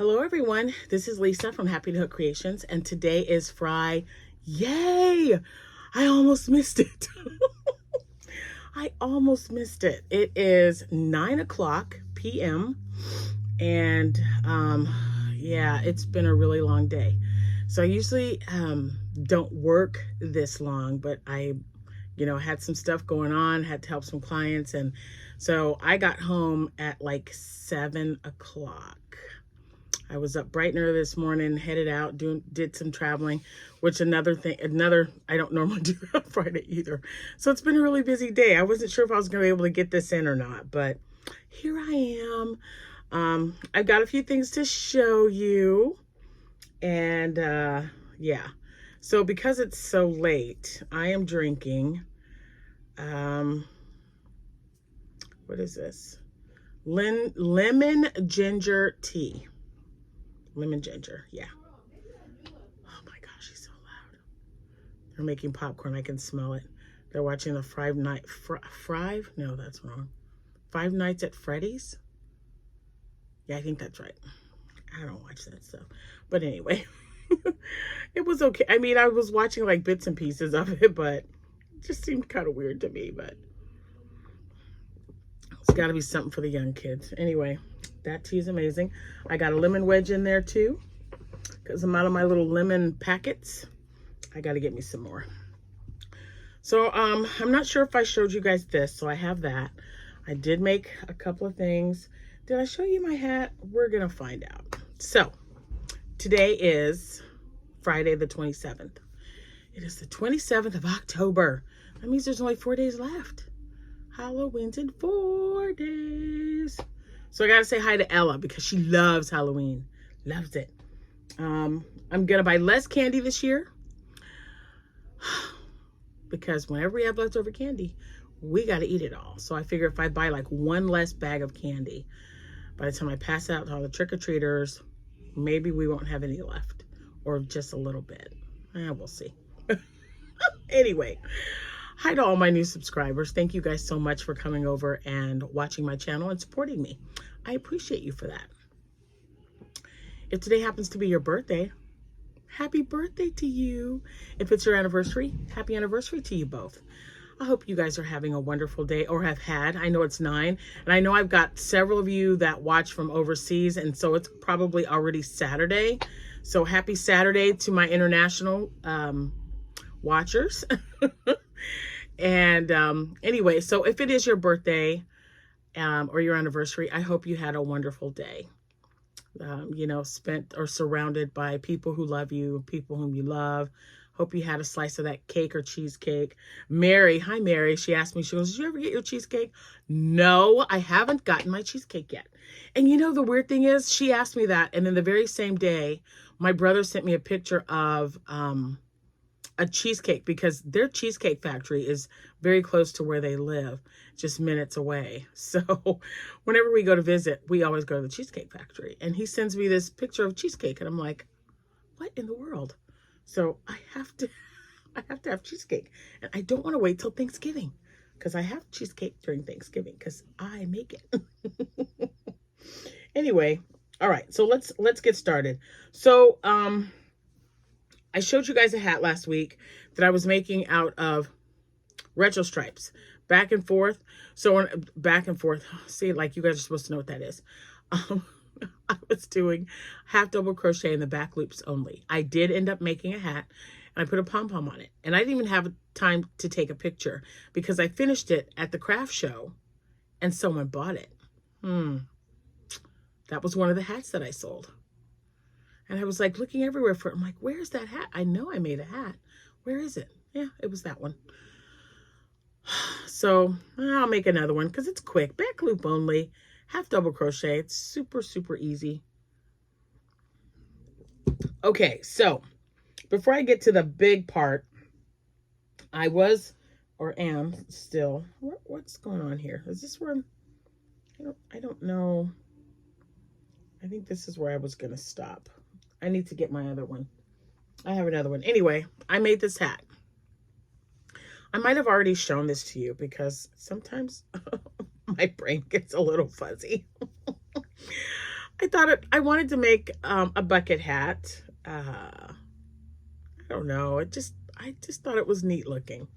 Hello everyone, this is Lisa from Happytohook Creations, and today is Friday. Yay! I almost missed it. I almost missed it. It is 9 p.m. and yeah, it's been a really long day. So I usually don't work this long, but I had some stuff going on, had to help some clients, and so I got home at like 7 o'clock. I was up bright and early this morning, headed out, did some traveling, which I don't normally do on Friday either. So it's been a really busy day. I wasn't sure if I was going to be able to get this in or not, but here I am. I've got a few things to show you, and yeah. So because it's so late, I am drinking, what is this? Lemon ginger tea. Lemon ginger, yeah. Oh my gosh, he's so loud. They're making popcorn. I can smell it. They're watching the Five Nights at Freddy's. Yeah, I think that's right. I don't watch that stuff, but anyway, it was okay. I mean, I was watching like bits and pieces of it, but it just seemed kind of weird to me. But it's got to be something for the young kids. Anyway. That tea is amazing. I got a lemon wedge in there too, because I'm out of my little lemon packets. I got to get me some more. So I'm not sure if I showed you guys this, so I have that. I did make a couple of things. Did I show you my hat? We're gonna find out. So today is Friday the 27th. It is the 27th of October. That means there's only 4 days left. Halloween's in 4 days. So I gotta say hi to Ella because she loves Halloween. Loves it. I'm gonna buy less candy this year because whenever we have leftover candy, we gotta eat it all. So I figure if I buy like one less bag of candy, by the time I pass out to all the trick-or-treaters, maybe we won't have any left, or just a little bit. We'll see. Anyway, hi to all my new subscribers. Thank you guys so much for coming over and watching my channel and supporting me. I appreciate you for that. If today happens to be your birthday, happy birthday to you. If it's your anniversary, happy anniversary to you both. I hope you guys are having a wonderful day, or have had. I know it's 9, and I know I've got several of you that watch from overseas, and so it's probably already Saturday. So happy Saturday to my international watchers. And anyway, so if it is your birthday or your anniversary, I hope you had a wonderful day. Spent or surrounded by people who love you, people whom you love. Hope you had a slice of that cake or cheesecake. Mary, hi Mary, she asked me, she goes, did you ever get your cheesecake? No, I haven't gotten my cheesecake yet. And the weird thing is, she asked me that, and then the very same day, my brother sent me a picture of a cheesecake, because their cheesecake factory is very close to where they live, just minutes away. So whenever we go to visit, we always go to the cheesecake factory, and he sends me this picture of cheesecake, and I'm like, what in the world? So I have to have cheesecake, and I don't want to wait till Thanksgiving, because I have cheesecake during Thanksgiving because I make it. Anyway, all right, so let's get started. So I showed you guys a hat last week that I was making out of retro stripes, back and forth. So back and forth, see, like you guys are supposed to know what that is. I was doing half double crochet in the back loops only. I did end up making a hat, and I put a pom-pom on it. And I didn't even have time to take a picture because I finished it at the craft show and someone bought it. That was one of the hats that I sold. And I was like looking everywhere for it. I'm like, where's that hat? I know I made a hat. Where is it? Yeah, it was that one. So I'll make another one because it's quick. Back loop only. Half double crochet. It's super, super easy. Okay, so before I get to the big part, I was, or am still, what's going on here? Is this where I don't know. I think this is where I was going to stop. I need to get my other one. I have another one. Anyway, I made this hat. I might have already shown this to you because sometimes my brain gets a little fuzzy. I wanted to make a bucket hat. I don't know. I just thought it was neat looking.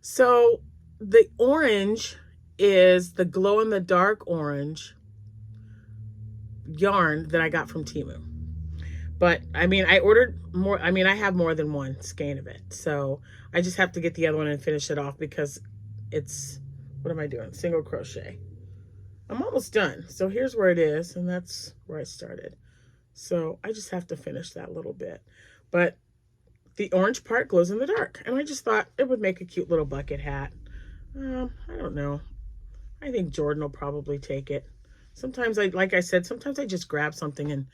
So the orange is the glow in the dark orange yarn that I got from Temu. But I mean, I ordered more. I mean, I have more than one skein of it. So I just have to get the other one and finish it off because it's, what am I doing? Single crochet. I'm almost done. So here's where it is. And that's where I started. So I just have to finish that little bit. But the orange part glows in the dark. And I just thought it would make a cute little bucket hat. I don't know. I think Jordan will probably take it. Sometimes like I said, sometimes I just grab something and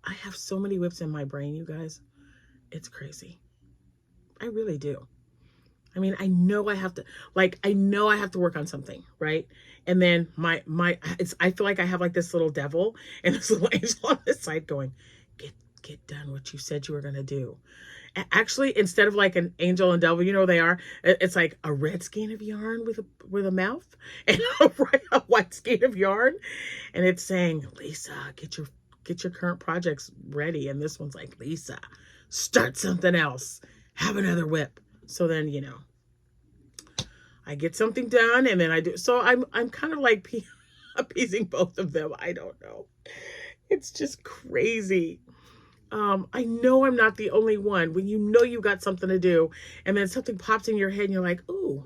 I have so many whips in my brain, you guys. It's crazy. I really do. I mean, I know I have to work on something, right? And then I feel like I have like this little devil and this little angel on this side going, get done what you said you were going to do. Actually, instead of like an angel and devil, you know they are, it's like a red skein of yarn with a mouth and a white skein of yarn. And it's saying, Lisa, get your current projects ready. And this one's like, Lisa, start something else. Have another whip. So then, you know, I get something done and then I do. So I'm kind of like appeasing both of them. I don't know. It's just crazy. I know I'm not the only one. When you know you got something to do and then something pops in your head and you're like, ooh,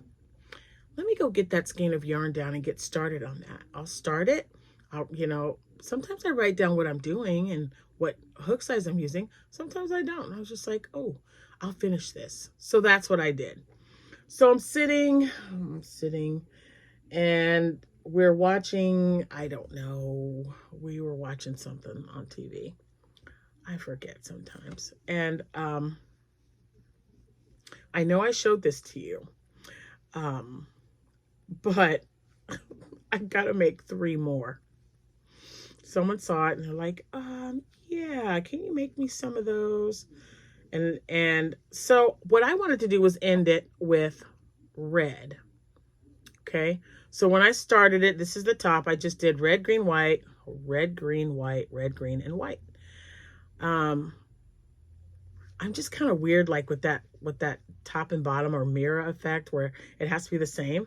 let me go get that skein of yarn down and get started on that. I'll start it. You know, sometimes I write down what I'm doing and what hook size I'm using. Sometimes I don't. I was just like, oh, I'll finish this. So that's what I did. So I'm sitting and we're watching, I don't know, we were watching something on TV. I forget sometimes. And I know I showed this to you, but I've got to make 3 more. Someone saw it and they're like, yeah, can you make me some of those? And so what I wanted to do was end it with red. Okay. So when I started it, this is the top. I just did red, green, white, red, green, white, red, green, and white. I'm just kind of weird, like with that top and bottom or mirror effect where it has to be the same.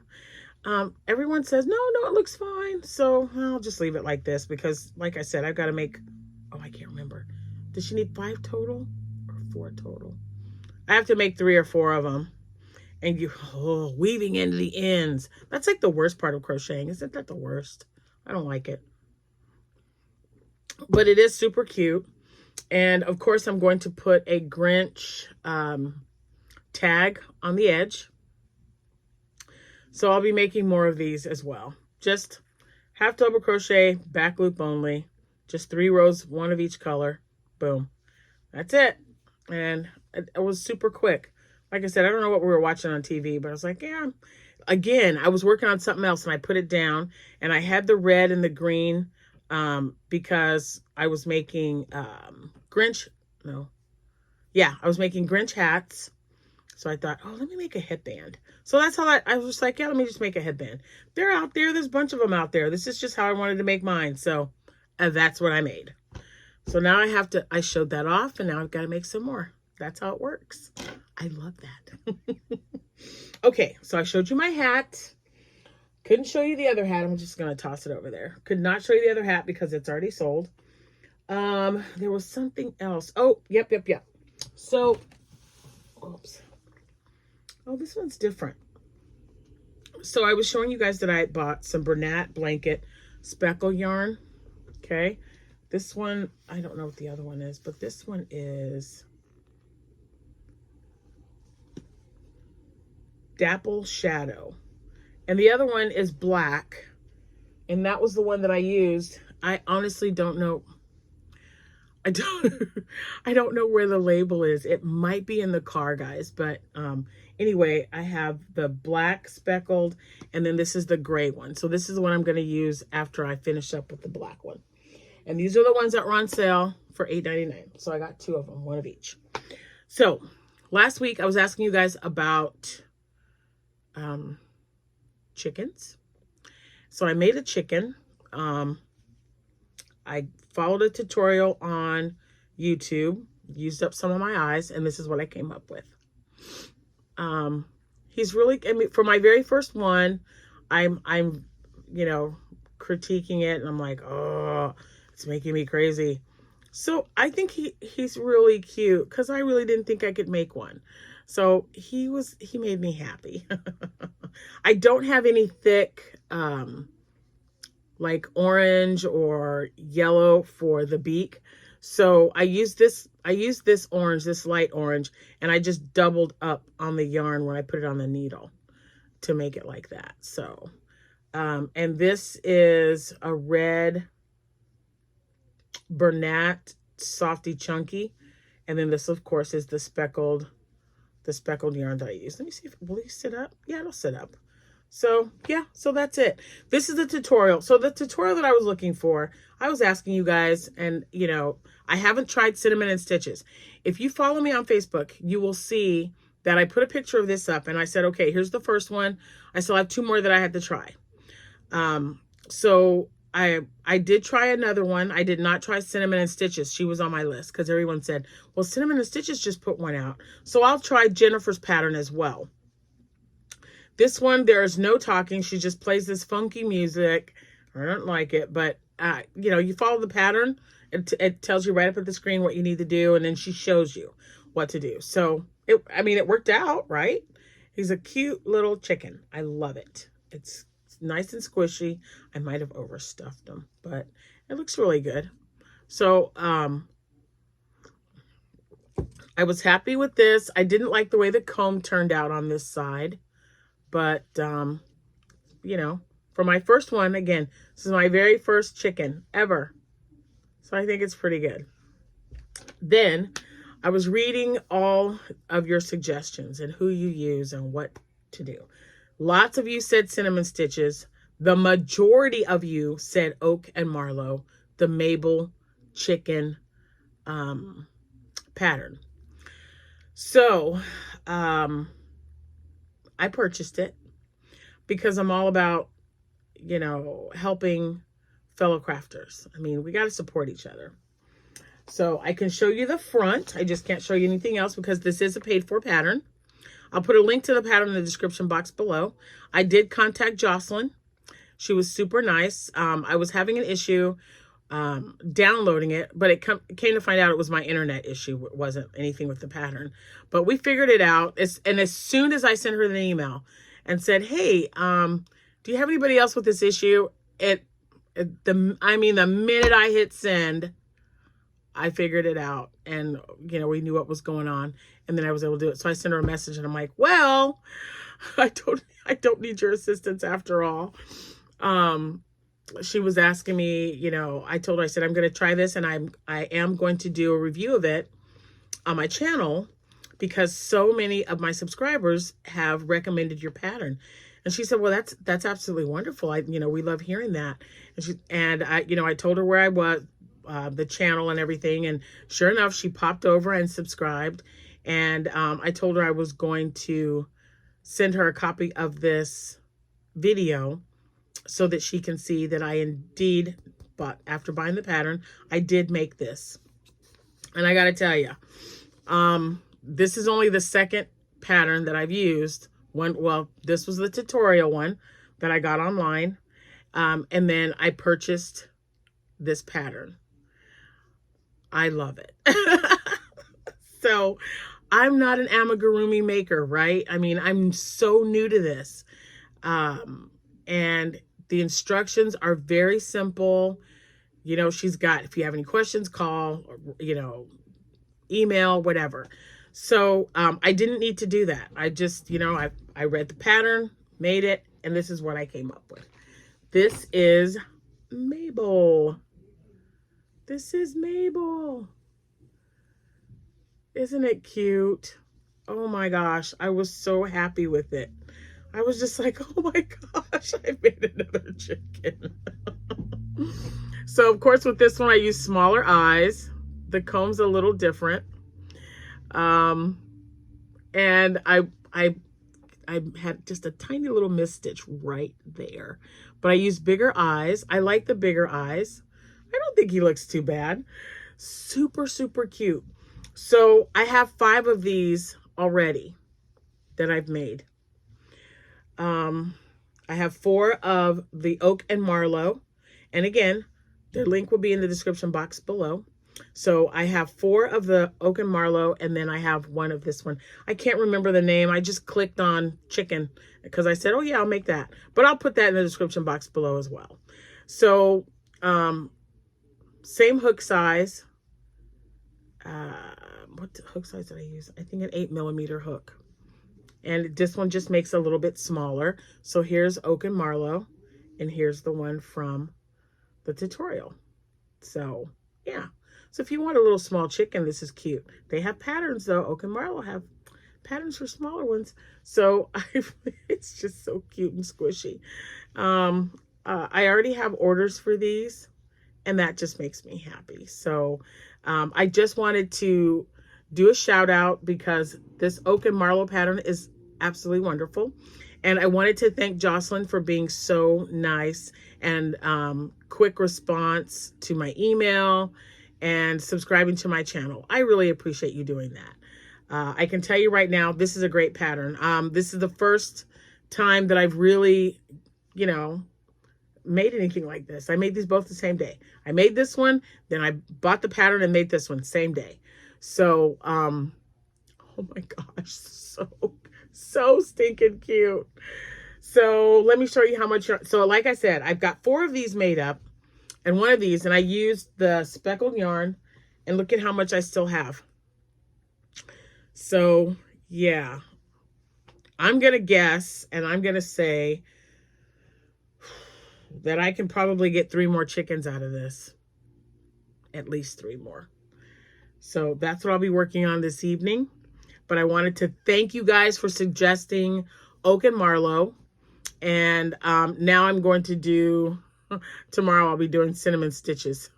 Everyone says, no, it looks fine. So I'll just leave it like this because like I said, I've got to make, I can't remember. Does she need 5 total or 4 total? I have to make 3 or 4 of them. And weaving into the ends. That's like the worst part of crocheting. Isn't that the worst? I don't like it. But it is super cute. And of course, I'm going to put a Grinch tag on the edge. So I'll be making more of these as well. Just half double crochet, back loop only. Just 3 rows, 1 of each color. Boom. That's it. And it was super quick. Like I said, I don't know what we were watching on TV, but I was like, yeah. Again, I was working on something else and I put it down and I had the red and the green because I was making I was making Grinch hats. So I thought, let me make a headband. So that's how I was just like, yeah, let me just make a headband. They're out there. There's a bunch of them out there. This is just how I wanted to make mine. So that's what I made. So now I showed that off and now I've got to make some more. That's how it works. I love that. Okay, so I showed you my hat. Couldn't show you the other hat. I'm just going to toss it over there. Could not show you the other hat because it's already sold. There was something else. Oh, yep. So, oops. Oh, this one's different. So I was showing you guys that I bought some Bernat blanket speckle yarn. Okay. This one, I don't know what the other one is, but this one is Dapple Shadow. And the other one is black. And that was the one that I used. I honestly don't know. I don't know where the label is. It might be in the car, guys. But anyway, I have the black speckled, and then this is the gray one. So this is the one I'm going to use after I finish up with the black one. And these are the ones that were on sale for $8.99. So I got 2 of them, 1 of each. So last week I was asking you guys about chickens. So I made a chicken. I followed a tutorial on YouTube, used up some of my eyes, and this is what I came up with. He's really, I mean, for my very first one, I'm, you know, critiquing it, and I'm like, oh, it's making me crazy. So I think he's really cute, because I really didn't think I could make one. So he made me happy. I don't have any thick, like orange or yellow for the beak. So I used this orange, this light orange, and I just doubled up on the yarn when I put it on the needle to make it like that. So, and this is a red Bernat Softy Chunky. And then this, of course, is the speckled yarn that I use. Let me see if will it sit up? Yeah, it'll sit up. So yeah, so that's it. This is the tutorial. So the tutorial that I was looking for, I was asking you guys, and you know, I haven't tried cinnamon and stitches. If you follow me on Facebook, you will see that I put a picture of this up and I said, okay, here's the first one. I still have 2 more that I had to try. So I did try another one. I did not try cinnamon and stitches. She was on my list because everyone said, well, cinnamon and stitches just put one out. So I'll try Jennifer's pattern as well. This one, there's no talking. She just plays this funky music. I don't like it, but, you know, you follow the pattern. It tells you right up at the screen what you need to do, and then she shows you what to do. So, I mean, it worked out, right? He's a cute little chicken. I love it. It's nice and squishy. I might have overstuffed him, but it looks really good. So, I was happy with this. I didn't like the way the comb turned out on this side. But, you know, for my first one, again, this is my very first chicken ever. So I think it's pretty good. Then I was reading all of your suggestions and who you use and what to do. Lots of you said cinnamon stitches. The majority of you said oak and marlow, the Mabel chicken pattern. So, I purchased it because I'm all about, you know, helping fellow crafters. I mean, we got to support each other. So I can show you the front. I just can't show you anything else because this is a paid for pattern. I'll put a link to the pattern in the description box below. I did contact Jocelyn. She was super nice. I was having an issue downloading it, but it came to find out it was my internet issue. It wasn't anything with the pattern, but we figured it out. And as soon as I sent her an email and said, hey, do you have anybody else with this issue? The minute I hit send, I figured it out, and you know, we knew what was going on, and then I was able to do it. So I sent her a message and I'm like, well, I don't need your assistance after all. She was asking me, you know, I told her, I said, I'm going to try this, and I am going to do a review of it on my channel because so many of my subscribers have recommended your pattern. And she said, well, that's absolutely wonderful. You know, we love hearing that. And I told her where I was, the channel and everything. And sure enough, she popped over and subscribed. And, I told her I was going to send her a copy of this video so that she can see that I indeed bought, after buying the pattern, I did make this. And I got to tell you, this is only the second pattern that I've used. Well, this was the tutorial one that I got online. And then I purchased this pattern. I love it. So I'm not an amigurumi maker, right? I mean, I'm so new to this. And the instructions are very simple. You know, she's got, if you have any questions, call, or, you know, email, whatever. So I didn't need to do that. I just, you know, I read the pattern, made it, and this is what I came up with. This is Mabel. This is Mabel. Isn't it cute? Oh my gosh, I was so happy with it. I was just like, oh my gosh, I made another chicken. So of course with this one, I use smaller eyes. The comb's a little different. And I had just a tiny little misstitch right there, but I used bigger eyes. I like the bigger eyes. I don't think he looks too bad. Super, super cute. So I have 5 of these already that I've made. I have 4 of the Oak and Marlow. And again, their link will be in the description box below. So I have 4 of the Oak and Marlow, and then I have 1 of this one. I can't remember the name. I just clicked on chicken because I said, oh yeah, I'll make that. But I'll put that in the description box below as well. So same hook size. What hook size did I use? I think an 8mm hook. And this one just makes it a little bit smaller. So here's Oak and Marlow, and here's the one from the tutorial. So yeah. So if you want a little small chicken, this is cute. They have patterns though. Oak and Marlow have patterns for smaller ones. So it's just so cute and squishy. I already have orders for these, and that just makes me happy. So I just wanted to do a shout out because this Oak and Marlow pattern is absolutely wonderful. And I wanted to thank Jocelyn for being so nice and quick response to my email and subscribing to my channel. I really appreciate you doing that. I can tell you right now, this is a great pattern. This is the first time that I've really, you know, made anything like this. I made these both the same day. I made this one, then I bought the pattern and made this one same day. So, oh my gosh, so stinking cute. So let me show you how much. So like I said, I've got 4 of these made up and 1 of these, and I used the speckled yarn, and look at how much I still have. So yeah, I'm going to guess, and I'm going to say that I can probably get 3 more chickens out of this. At least 3 more. So that's what I'll be working on this evening. But I wanted to thank you guys for suggesting Oak and Marlow. And now I'm going to do, tomorrow I'll be doing cinnamon stitches.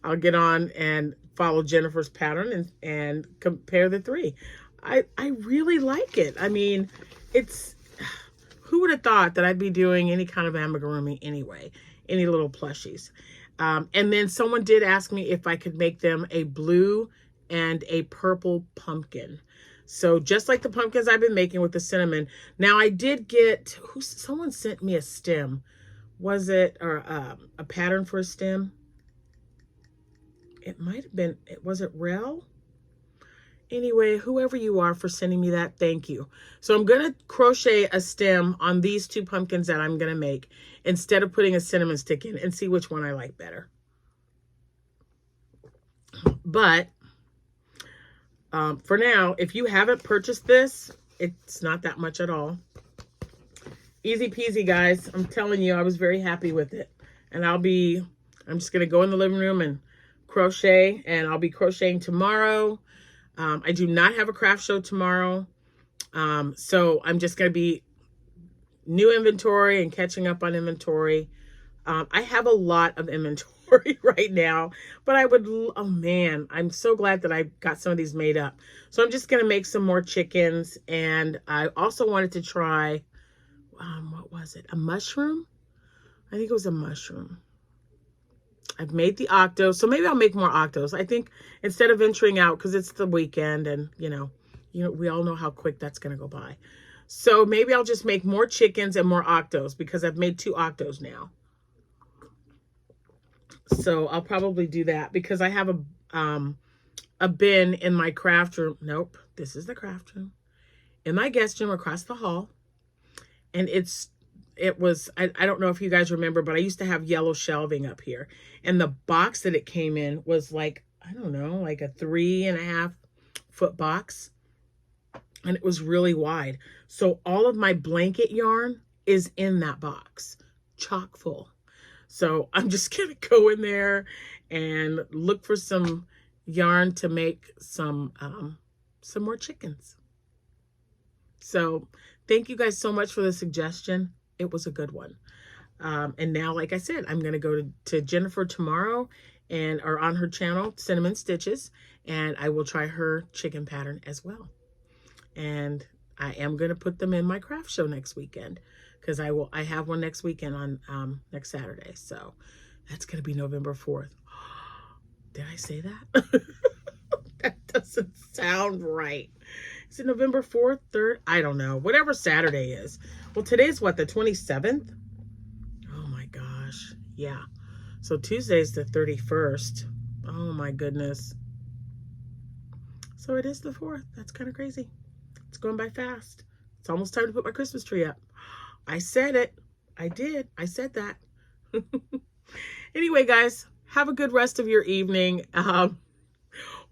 I'll get on and follow Jennifer's pattern and compare the 3. I really like it. I mean, it's, who would have thought that I'd be doing any kind of amigurumi anyway, any little plushies. And then someone did ask me if I could make them a blue and a purple pumpkin. So just like the pumpkins I've been making with the cinnamon. Now I did get, someone sent me a stem. Was it, or a pattern for a stem? It might have been, was it Rel? Anyway, whoever you are for sending me that, thank you. So I'm going to crochet a stem on these 2 pumpkins that I'm going to make instead of putting a cinnamon stick in, and see which one I like better. But for now, if you haven't purchased this, it's not that much at all. Easy peasy, guys. I'm telling you, I was very happy with it. And I'm just going to go in the living room and crochet, and I'll be crocheting tomorrow. I do not have a craft show tomorrow. So I'm just going to be new inventory and catching up on inventory. I have a lot of inventory right now, but I would, oh man, I'm so glad that I got some of these made up. So I'm just going to make some more chickens. And I also wanted to try, what was it? A mushroom? I think it was a mushroom. I've made the octos, so maybe I'll make more octos. I think instead of venturing out, because it's the weekend, and you know, we all know how quick that's going to go by. So maybe I'll just make more chickens and more octos, because I've made 2 octos now. So I'll probably do that, because I have a bin in my craft room. Nope, this is the craft room. In my guest room across the hall. And it was, I don't know if you guys remember, but I used to have yellow shelving up here. And the box that it came in was like, I don't know, like a 3.5 foot box. And it was really wide. So all of my blanket yarn is in that box, chock full. So I'm just going to go in there and look for some yarn to make some more chickens. So thank you guys so much for the suggestion. It was a good one. And now, like I said, I'm going to go to Jennifer tomorrow or on her channel, Cinnamon Stitches, and I will try her chicken pattern as well. And I am going to put them in my craft show next weekend, because I have one next weekend on next Saturday. So That's going to be November 4th. Did I say that? That doesn't sound right. Is it November 4th, 3rd? I don't know. Whatever Saturday is. Well, today's what, the 27th? Oh my gosh. Yeah. So Tuesday's the 31st. Oh my goodness. So it is the 4th. That's kind of crazy. It's going by fast. It's almost time to put my Christmas tree up. I said it. I did. I said that. Anyway, guys, have a good rest of your evening.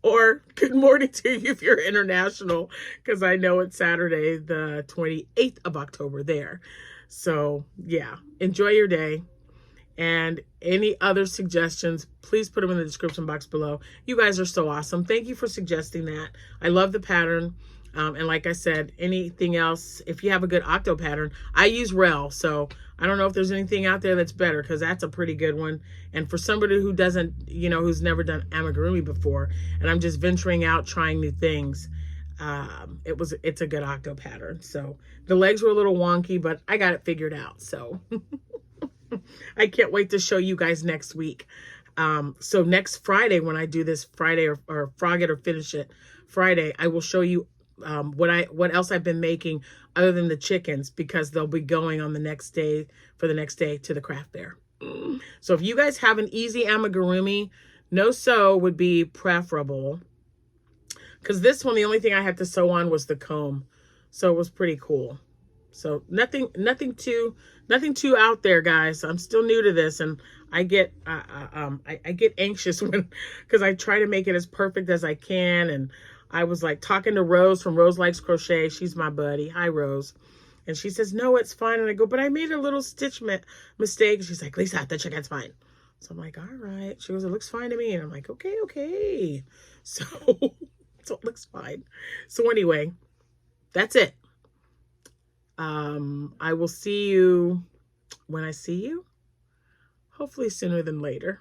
Or good morning to you if you're international, because I know it's Saturday, the 28th of October there. So, yeah, enjoy your day. And any other suggestions, please put them in the description box below. You guys are so awesome. Thank you for suggesting that. I love the pattern. And like I said, anything else, if you have a good octo pattern, I use Rel. So I don't know if there's anything out there that's better, because that's a pretty good one. And for somebody who doesn't, you know, who's never done amigurumi before, and I'm just venturing out, trying new things, it's a good octo pattern. So the legs were a little wonky, but I got it figured out. So I can't wait to show you guys next week. So next Friday, when I do this Friday or frog it or finish it Friday, I will show you what else I've been making other than the chickens, because they'll be going on the next day, for the next day, to the craft fair. So if you guys have an easy amigurumi, no sew would be preferable, because this one, the only thing I had to sew on was the comb, so it was pretty cool. So nothing too out there, guys. I'm still new to this, and I get I get anxious because I try to make it as perfect as I can. And I was like talking to Rose from Rose Likes Crochet. She's my buddy. Hi, Rose. And she says, no, it's fine. And I go, but I made a little stitch mistake. She's like, Lisa, the chicken's fine. So I'm like, all right. She goes, it looks fine to me. And I'm like, okay. So, so it looks fine. So anyway, that's it. I will see you when I see you. Hopefully sooner than later.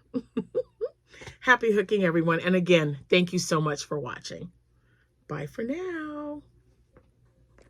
Happy hooking, everyone. And again, thank you so much for watching. Bye for now.